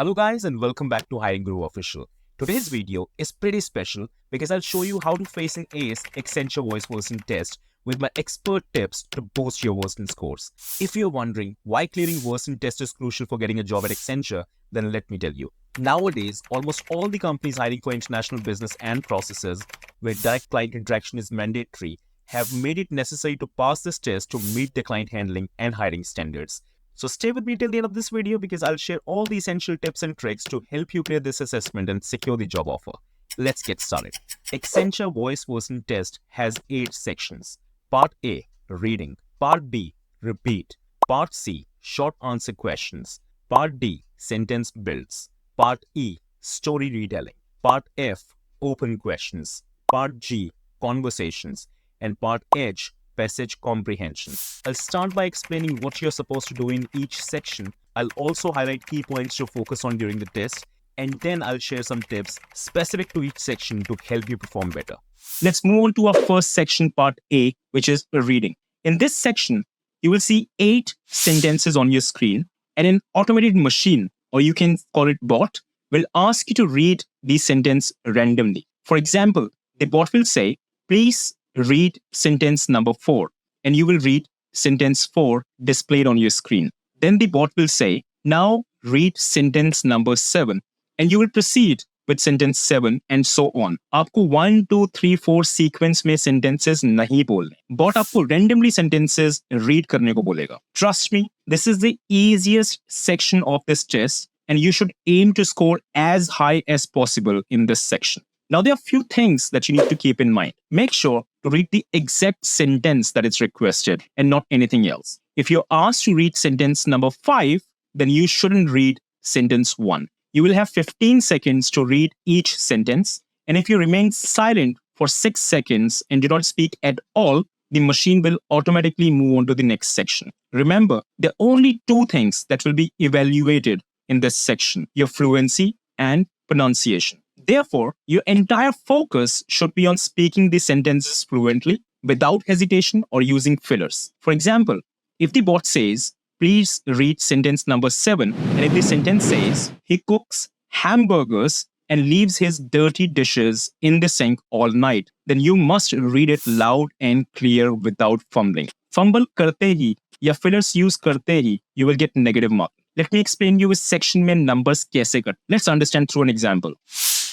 Hello guys and welcome back to Hiring Guru Official. Today's video is pretty special because I'll show you how to face an ace Accenture Voice Versant Test with my expert tips to boost your Versant scores. If you're wondering why clearing Versant Test is crucial for getting a job at Accenture, then let me tell you. Nowadays, almost all the companies hiring for international business and processes where direct client interaction is mandatory have made it necessary to pass this test to meet the client handling and hiring standards. So stay with me till the end of this video because I'll share all the essential tips and tricks to help you clear this assessment and secure the job offer. Let's get started. Accenture Voice Versant Test has 8 sections. Part A, reading. Part B, repeat. Part C, short answer questions. Part D, sentence builds. Part E, story retelling. Part F, open questions. Part G, conversations. And Part H, passage comprehension. I'll start by explaining what you're supposed to do in each section. I'll also highlight key points to focus on during the test, and then I'll share some tips specific to each section to help you perform better. Let's move on to our first section, part A, which is reading. In this section, you will see 8 sentences on your screen, and an automated machine, or you can call it bot, will ask you to read these sentences randomly. For example, the bot will say, please read sentence number 4, and you will read sentence 4 displayed on your screen. Then the bot will say, now read sentence number 7, and you will proceed with sentence 7 and so on. आपको 1, 2, 3, 4 sequence में sentences नहीं बोलने. Bot आपको randomly sentences read करने को बोलेगा. Trust me, this is the easiest section of this test, and you should aim to score as high as possible in this section. Now, there are a few things that you need to keep in mind. Make sure to read the exact sentence that is requested and not anything else. If you're asked to read sentence number 5, then you shouldn't read sentence 1. You will have 15 seconds to read each sentence. And if you remain silent for 6 seconds and do not speak at all, the machine will automatically move on to the next section. Remember, there are only 2 things that will be evaluated in this section: your fluency and pronunciation. Therefore, your entire focus should be on speaking the sentences fluently, without hesitation or using fillers. For example, if the bot says, please read sentence number 7, and if the sentence says, he cooks hamburgers and leaves his dirty dishes in the sink all night, then you must read it loud and clear without fumbling. Fumble karte hi ya fillers use karte hi, you will get negative mark. Let me explain you इस section में numbers कैसे cut. Let's understand through an example.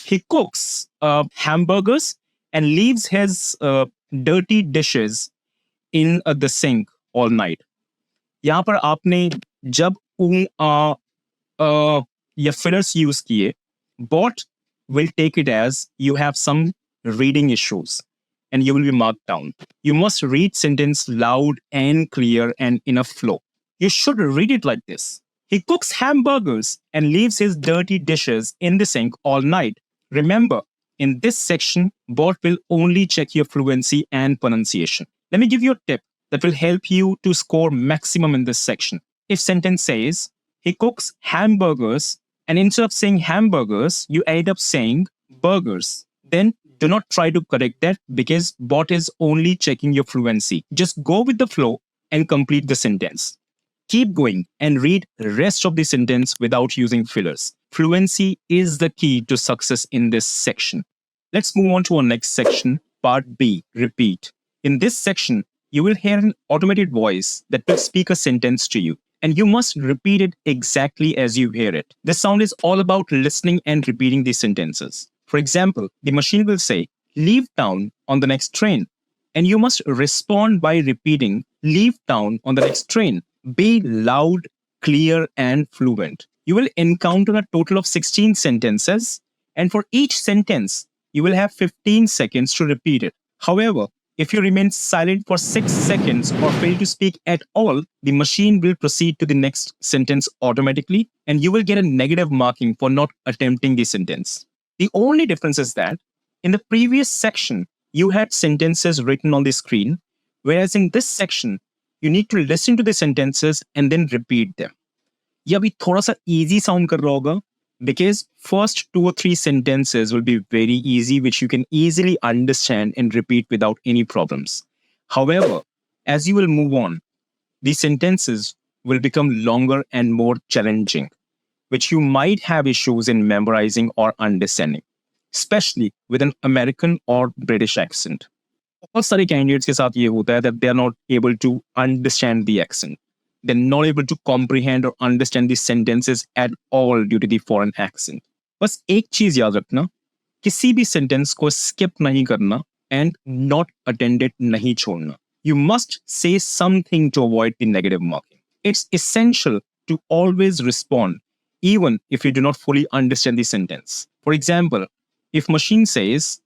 He cooks hamburgers and leaves his dirty dishes in the sink all night. यहाँ पर आपने जब या fillers use किए, bot will take it as you have some reading issues and you will be marked down. You must read sentence loud and clear and in a flow. You should read it like this. He cooks hamburgers and leaves his dirty dishes in the sink all night. Remember, in this section, bot will only check your fluency and pronunciation. Let me give you a tip that will help you to score maximum in this section. If sentence says, he cooks hamburgers, and instead of saying hamburgers, you end up saying burgers, then do not try to correct that because bot is only checking your fluency. Just go with the flow and complete the sentence. Keep going and read the rest of the sentence without using fillers. Fluency is the key to success in this section. Let's move on to our next section, part B, repeat. In this section, you will hear an automated voice that will speak a sentence to you, and you must repeat it exactly as you hear it. This sound is all about listening and repeating these sentences. For example, the machine will say, leave town on the next train, and you must respond by repeating, leave town on the next train. Be loud, clear, and fluent. You will encounter a total of 16 sentences, and for each sentence, you will have 15 seconds to repeat it. However, if you remain silent for 6 seconds or fail to speak at all, the machine will proceed to the next sentence automatically, and you will get a negative marking for not attempting the sentence. The only difference is that in the previous section, you had sentences written on the screen, whereas in this section, you need to listen to the sentences and then repeat them. ये अभी थोड़ा सा easy sound कर रहा होगा because first 2 or 3 sentences will be very easy, which you can easily understand and repeat without any problems. However, as you will move on, the sentences will become longer and more challenging. which you might have issues in memorizing or understanding, especially with an American or British accent. बहुत सारे candidates के साथ ये होता है that they are not able to understand the accent. They're not able to comprehend or understand the sentences at all due to the foreign accent. बस एक चीज याद रखना, किसी भी सेंटेंस को स्किप नहीं करना and not attended नहीं छोड़ना. You must say something to avoid the negative marking. It's essential to always respond even if you do not fully understand the sentence. For example, if machine says,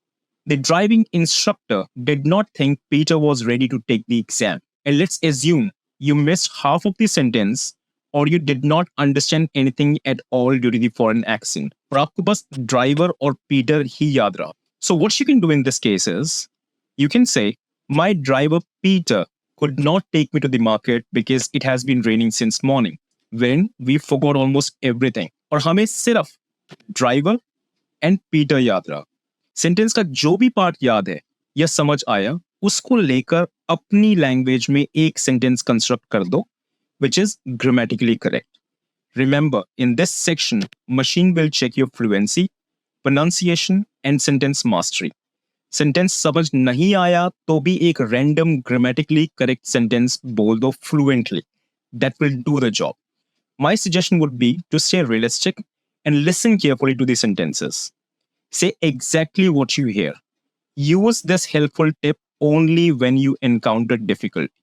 the driving instructor did not think Peter was ready to take the exam. And let's assume you missed half of the sentence or you did not understand anything at all due to the foreign accent. और आपको बस driver और Peter ही याद रहा. So what you can do in this case is, you can say, my driver Peter could not take me to the market because it has been raining since morning. When we forgot almost everything. और हमें सिर्फ driver and Peter याद रहा. Sentence का जो भी part याद है या समझ आया, उसको लेकर अपनी लैंग्वेज में एक सेंटेंस कंस्ट्रक्ट कर दो, which is grammatically correct. Remember, in this section, machine will check your fluency, pronunciation, and sentence mastery. Sentence समझ नहीं आया तो भी एक रैंडम ग्रामेटिकली करेक्ट सेंटेंस बोल दो fluently. That will do the job. My suggestion would be to stay realistic and listen carefully to the sentences. Say exactly what you hear. Use this helpful tip only when you encounter difficulty.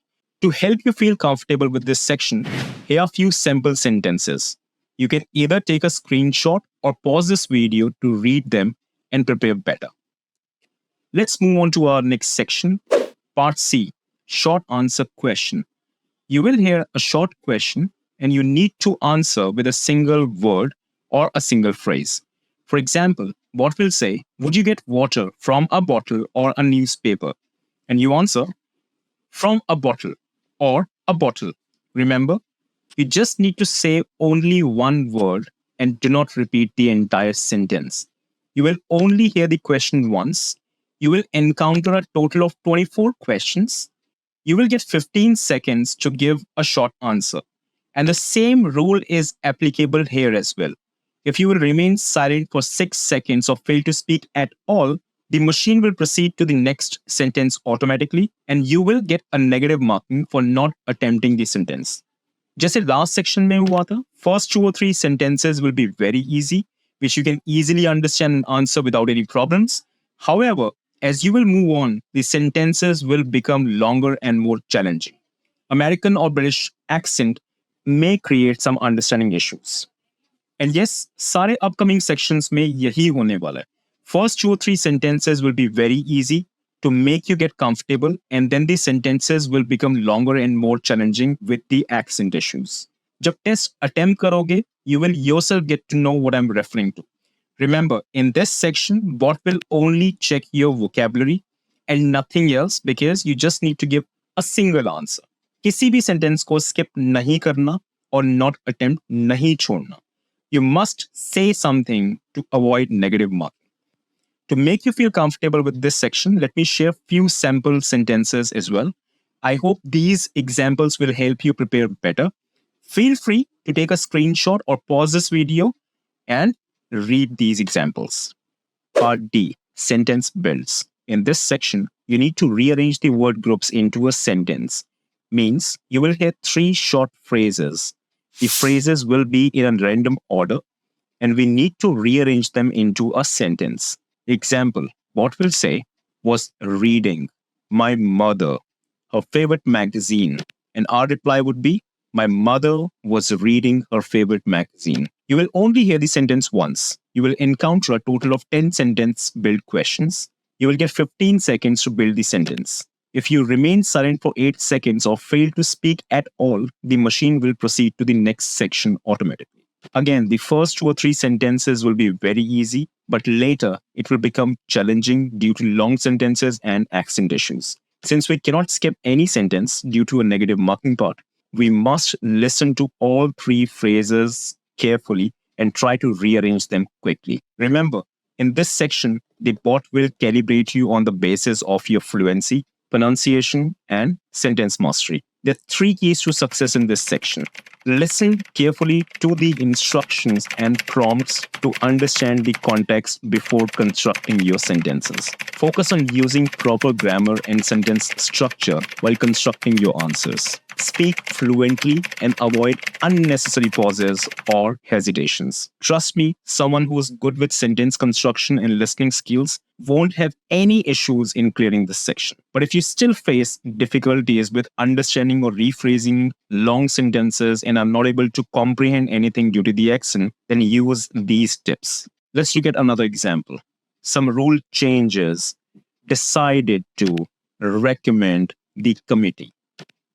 To help you feel comfortable with this section, here are a few sample sentences. You can either take a screenshot or pause this video to read them and prepare better. Let's move on to our next section, Part C, Short Answer Question. You will hear a short question and you need to answer with a single word or a single phrase. For example, bot will say, would you get water from a bottle or a newspaper? And you answer, from a bottle or a bottle. Remember, you just need to say only one word and do not repeat the entire sentence. You will only hear the question once. You will encounter a total of 24 questions. You will get 15 seconds to give a short answer. And the same rule is applicable here as well. If you will remain silent for 6 seconds or fail to speak at all, the machine will proceed to the next sentence automatically and you will get a negative marking for not attempting the sentence. जैसे last section में हुआ था, first 2 or 3 sentences will be very easy, which you can easily understand and answer without any problems. However, as you will move on, the sentences will become longer and more challenging. American or British accent may create some understanding issues. And yes, सारे upcoming sections में यही होने वाला है. First 2 or 3 sentences will be very easy to make you get comfortable, and then the sentences will become longer and more challenging with the accent issues. जब test attempt करोगे, you will yourself get to know what I'm referring to. Remember, in this section, bot will only check your vocabulary and nothing else because you just need to give a single answer. किसी भी sentence को skip नहीं करना और not attempt नहीं छोड़ना. You must say something to avoid negative marking. To make you feel comfortable with this section, let me share a few sample sentences as well. I hope these examples will help you prepare better. Feel free to take a screenshot or pause this video and read these examples. Part D, Sentence Builds. In this section, you need to rearrange the word groups into a sentence. Means you will hear 3 short phrases. The phrases will be in a random order and we need to rearrange them into a sentence. Example, what will say was reading my mother, her favorite magazine. And our reply would be, my mother was reading her favorite magazine. You will only hear the sentence once. You will encounter a total of 10 sentence build questions. You will get 15 seconds to build the sentence. If you remain silent for 8 seconds or fail to speak at all, the machine will proceed to the next section automatically. Again, the first 2 or 3 sentences will be very easy, but later it will become challenging due to long sentences and accent issues. Since we cannot skip any sentence due to a negative marking part, we must listen to all 3 phrases carefully and try to rearrange them quickly. Remember, in this section, the bot will calibrate you on the basis of your fluency, pronunciation, and sentence mastery. There are three keys to success in this section. Listen carefully to the instructions and prompts to understand the context before constructing your sentences. Focus on using proper grammar and sentence structure while constructing your answers. Speak fluently and avoid unnecessary pauses or hesitations. Trust me, someone who is good with sentence construction and listening skills won't have any issues in clearing this section. But if you still face difficulties with understanding or rephrasing long sentences and are not able to comprehend anything due to the accent, then use these tips. Let's look at another example. Some rule changes decided to recommend the committee,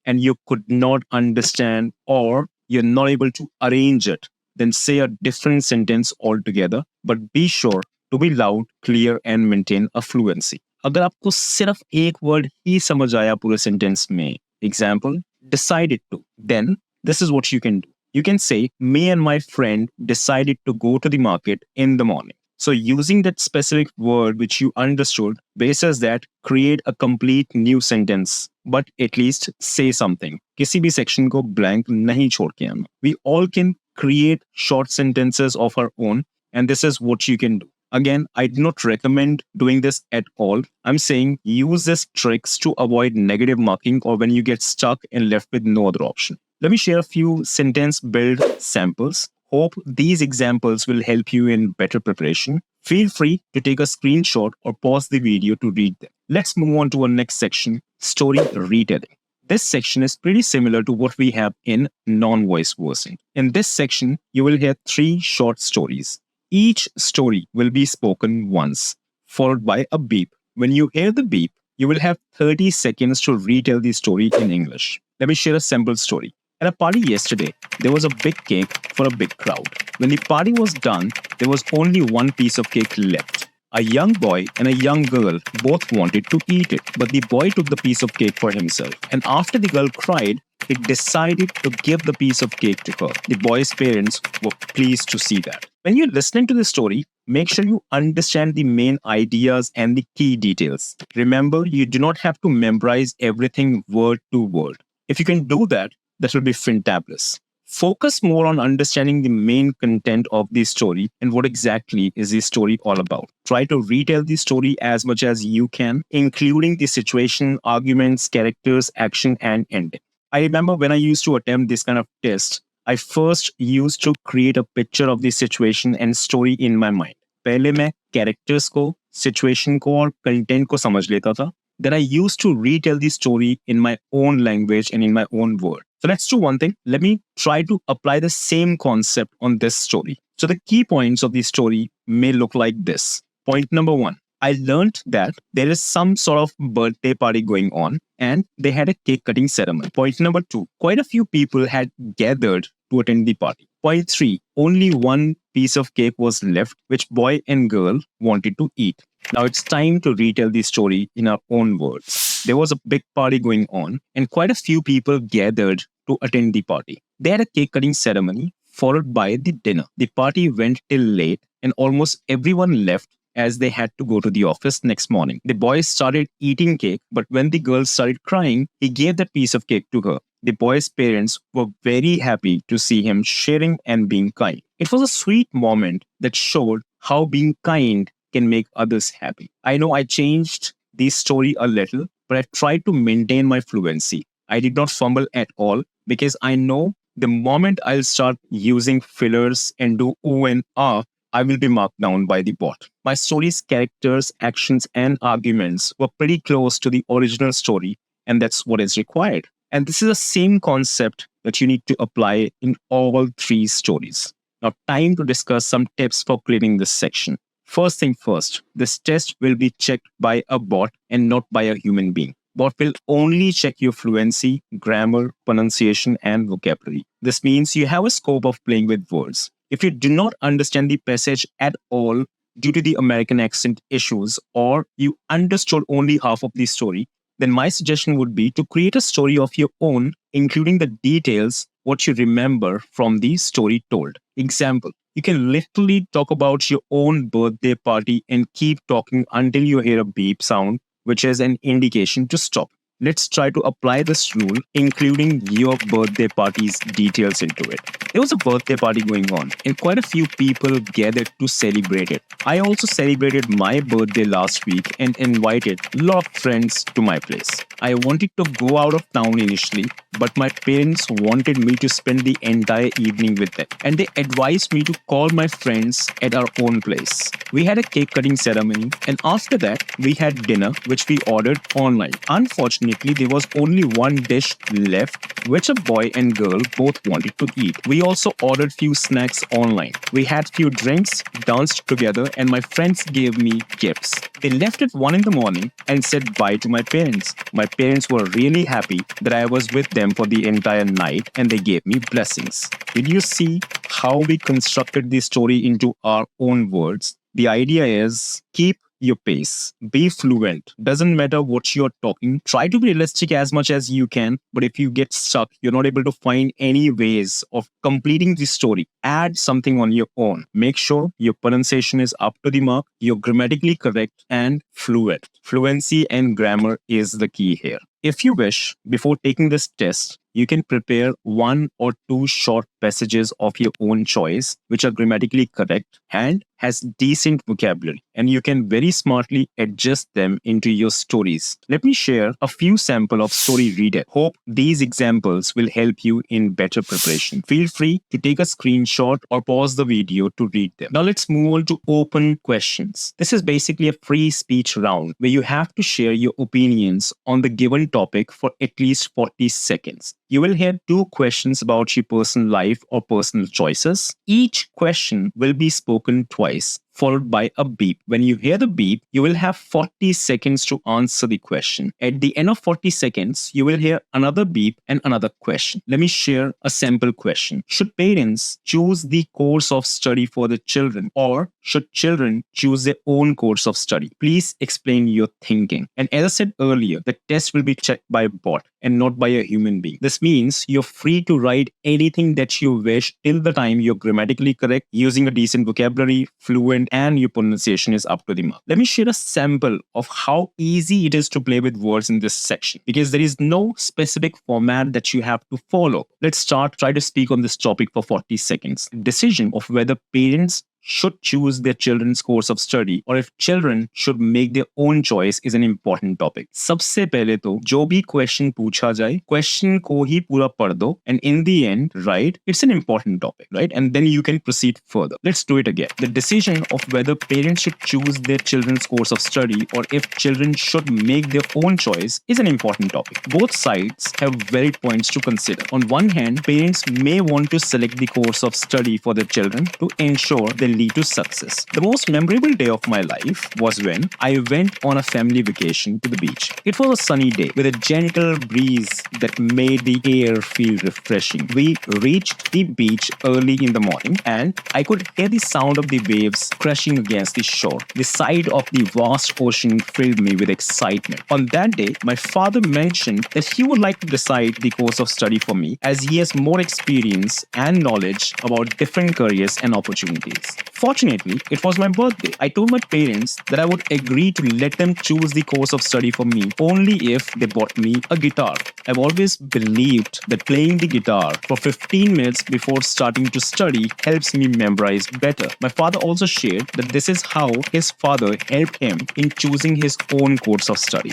and you could not understand or you're not able to arrange it, then say a different sentence altogether, but be sure to be loud, clear and maintain a fluency. अगर आपको सिर्फ एक word ही समझ आया पूरे sentence में, example, decided to, then this is what you can do. You can say, me and my friend decided to go to the market in the morning. So using that specific word which you understood, basis that, create a complete new sentence, but at least say something. किसी भी section को blank नहीं छोड़ के आना. We all can create short sentences of our own, and this is what you can do. Again, I do not recommend doing this at all. I'm saying use these tricks to avoid negative marking or when you get stuck and left with no other option. Let me share a few sentence build samples. Hope these examples will help you in better preparation. Feel free to take a screenshot or pause the video to read them. Let's move on to our next section, story retelling. This section is pretty similar to what we have in non-voice versing. In this section, you will hear 3 short stories. Each story will be spoken once, followed by a beep. When you hear the beep, you will have 30 seconds to retell the story in English. Let me share a simple story. At a party yesterday, there was a big cake for a big crowd. When the party was done, there was only one piece of cake left. A young boy and a young girl both wanted to eat it, but the boy took the piece of cake for himself. And after the girl cried, he decided to give the piece of cake to her. The boy's parents were pleased to see that. When you're listening to the story, make sure you understand the main ideas and the key details. Remember, you do not have to memorize everything word to word. If you can do that, that will be fantabulous. Focus more on understanding the main content of the story and what exactly is the story all about. Try to retell the story as much as you can, including the situation, arguments, characters, action, and ending. I remember when I used to attempt this kind of test, I first used to create a picture of the situation and story in my mind. पहले मैं characters को, situation को और content को समझ लेता था. Then I used to retell the story in my own language and in my own word. So let's do one thing. Let me try to apply the same concept on this story. So the key points of the story may look like this. Point number 1. I learned that there is some sort of birthday party going on and they had a cake cutting ceremony. Point number 2. Quite a few people had gathered to attend the party. Point 3. Only one piece of cake was left, which boy and girl wanted to eat. Now it's time to retell the story in our own words. There was a big party going on and quite a few people gathered to attend the party. They had a cake cutting ceremony followed by the dinner. The party went till late and almost everyone left as they had to go to the office next morning. The boy started eating cake, but when the girl started crying, he gave that piece of cake to her. The boy's parents were very happy to see him sharing and being kind. It was a sweet moment that showed how being kind can make others happy. I know I changed the story a little, but I tried to maintain my fluency. I did not fumble at all because I know the moment I'll start using fillers and do ooh and ah, I will be marked down by the bot. My story's characters, actions, and arguments were pretty close to the original story, and that's what is required. And this is the same concept that you need to apply in all 3 stories. Now, time to discuss some tips for clearing this section. First thing first, this test will be checked by a bot and not by a human being. Bot will only check your fluency, grammar, pronunciation, and vocabulary. This means you have a scope of playing with words. If you do not understand the passage at all due to the American accent issues, or you understood only half of the story, then my suggestion would be to create a story of your own, including the details, what you remember from the story told. Example, you can literally talk about your own birthday party and keep talking until you hear a beep sound which is an indication to stop. Let's try to apply this rule, including your birthday party's details into it. There was a birthday party going on, and quite a few people gathered to celebrate it. I also celebrated my birthday last week and invited a lot of friends to my place. I wanted to go out of town initially, but my parents wanted me to spend the entire evening with them, and they advised me to call my friends at our own place. We had a cake cutting ceremony, and after that, we had dinner, which we ordered online. Unfortunately, there was only one dish left, which a boy and girl both wanted to eat. We also ordered few snacks online. We had few drinks, danced together, and my friends gave me gifts. They left at 1 in the morning and said bye to my parents. My parents were really happy that I was with them for the entire night, and they gave me blessings. Did you see how we constructed the story into our own words? The idea is keep your pace. Be fluent. Doesn't matter what you're talking. Try to be realistic as much as you can. But if you get stuck, you're not able to find any ways of completing the story, add something on your own. Make sure your pronunciation is up to the mark, you're grammatically correct and fluent. Fluency and grammar is the key here. If you wish, before taking this test, you can prepare 1 or 2 short passages of your own choice, which are grammatically correct and has decent vocabulary, and you can very smartly adjust them into your stories. Let me share a few samples of story reader. Hope these examples will help you in better preparation. Feel free to take a screenshot or pause the video to read them. Now let's move on to open questions. This is basically a free speech round where you have to share your opinions on the given topic for at least 40 seconds. You will hear 2 questions about your personal life or personal choices. Each question will be spoken twice, followed by a beep. When you hear the beep, you will have 40 seconds to answer the question. At the end of 40 seconds, you will hear another beep and another question. Let me share a sample question. Should parents choose the course of study for the children, or should children choose their own course of study? Please explain your thinking. And as I said earlier, the test will be checked by a bot and not by a human being. This means you're free to write anything that you wish till the time you're grammatically correct, using a decent vocabulary, fluent, and your pronunciation is up to the mark. Let me share a sample of how easy it is to play with words in this section, because there is no specific format that you have to follow. Let's try to speak on this topic for 40 seconds. Decision of whether parents should choose their children's course of study or if children should make their own choice is an important topic. सबसे पहले तो जो भी question पूछा जाए, question को ही पूरा पढ़ दो, and in the end, right, it's an important topic, right? And then you can proceed further. Let's do it again. The decision of whether parents should choose their children's course of study or if children should make their own choice is an important topic. Both sides have valid points to consider. On one hand, parents may want to select the course of study for their children to ensure they lead to success. The most memorable day of my life was when I went on a family vacation to the beach. It was a sunny day with a gentle breeze that made the air feel refreshing. We reached the beach early in the morning and I could hear the sound of the waves crashing against the shore. The sight of the vast ocean filled me with excitement. On that day, my father mentioned that he would like to decide the course of study for me as he has more experience and knowledge about different careers and opportunities. Fortunately, it was my birthday. I told my parents that I would agree to let them choose the course of study for me only if they bought me a guitar. I've always believed that playing the guitar for 15 minutes before starting to study helps me memorize better. My father also shared that this is how his father helped him in choosing his own course of study.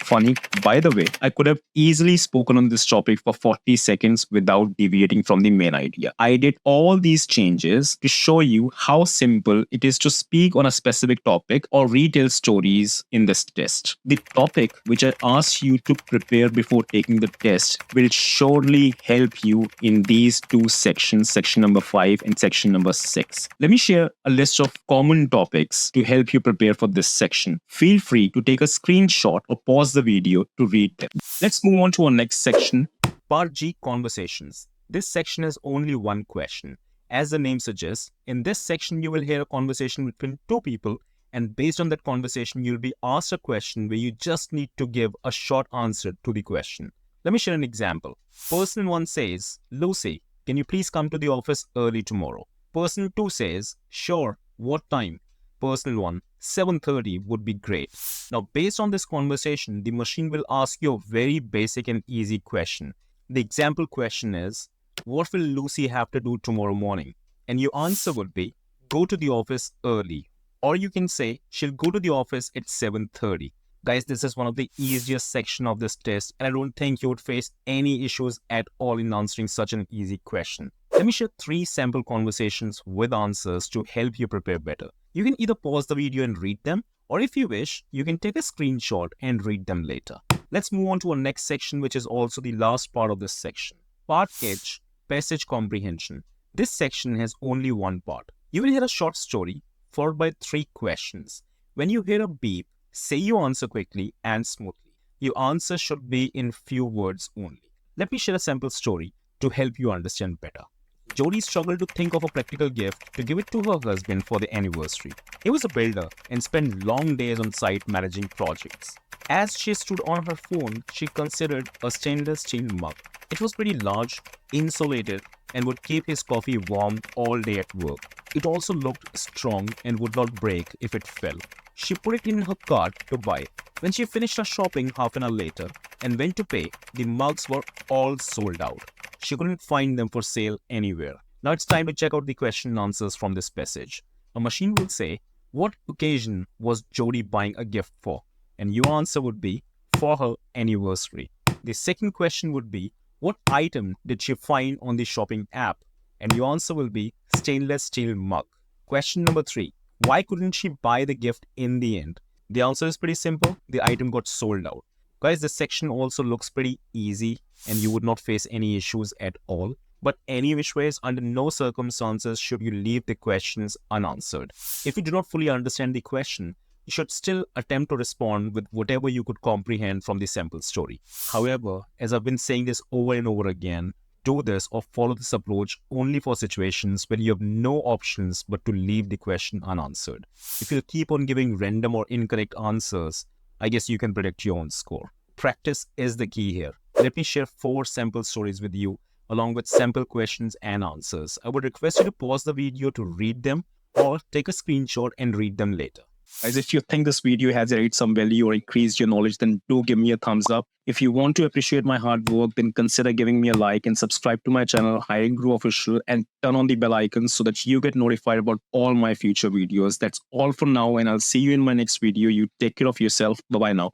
Funny, by the way, I could have easily spoken on this topic for 40 seconds without deviating from the main idea. I did all these changes to show you how simple it is to speak on a specific topic or retell stories in this test. The topic which I asked you to prepare before taking the test will surely help you in these 2 sections, section number 5 and section number 6. Let me share a list of common topics to help you prepare for this section. Feel free to take a screenshot or pause the video to read them. Let's move on to our next section. Part G, Conversations. This section has only one question. As the name suggests, in this section you will hear a conversation between 2 people, and based on that conversation you'll be asked a question where you just need to give a short answer to the question. Let me share an example. Person 1 says, Lucy, can you please come to the office early tomorrow? Person 2 says, sure, what time? Person 1 7:30 would be great. Now, based on this conversation, the machine will ask you a very basic and easy question. The example question is, what will Lucy have to do tomorrow morning? And your answer would be, go to the office early. Or you can say, she'll go to the office at 7:30. Guys, this is one of the easiest section of this test, and I don't think you would face any issues at all in answering such an easy question. Let me share 3 sample conversations with answers to help you prepare better. You can either pause the video and read them, or if you wish, you can take a screenshot and read them later. Let's move on to our next section, which is also the last part of this section. Part H, Passage Comprehension. This section has only one part. You will hear a short story, followed by 3 questions. When you hear a beep, say your answer quickly and smoothly. Your answer should be in few words only. Let me share a sample story to help you understand better. Jody struggled to think of a practical gift to give it to her husband for the anniversary. He was a builder and spent long days on site managing projects. As she stood on her phone, she considered a stainless steel mug. It was pretty large, insulated, and would keep his coffee warm all day at work. It also looked strong and would not break if it fell. She put it in her cart to buy. When she finished her shopping half an hour later and went to pay, the mugs were all sold out. She couldn't find them for sale anywhere. Now it's time to check out the question and answers from this passage. A machine will say, what occasion was Jody buying a gift for? And your answer would be, for her anniversary. The second question would be, what item did she find on the shopping app? And your answer will be, stainless steel mug. Question number 3. Why couldn't she buy the gift in the end? The answer is pretty simple. The item got sold out. Guys, this section also looks pretty easy and you would not face any issues at all. But any which ways, under no circumstances should you leave the questions unanswered. If you do not fully understand the question, you should still attempt to respond with whatever you could comprehend from the sample story. However, as I've been saying this over and over again, do this or follow this approach only for situations where you have no options but to leave the question unanswered. If you keep on giving random or incorrect answers, I guess you can predict your own score. Practice is the key here. Let me share 4 sample stories with you along with sample questions and answers. I would request you to pause the video to read them or take a screenshot and read them later. Guys, if you think this video has added some value or increased your knowledge, then do give me a thumbs up. If you want to appreciate my hard work, then consider giving me a like and subscribe to my channel, Hiring Guru Official, and turn on the bell icon so that you get notified about all my future videos. That's all for now, and I'll see you in my next video. You take care of yourself. Bye-bye now.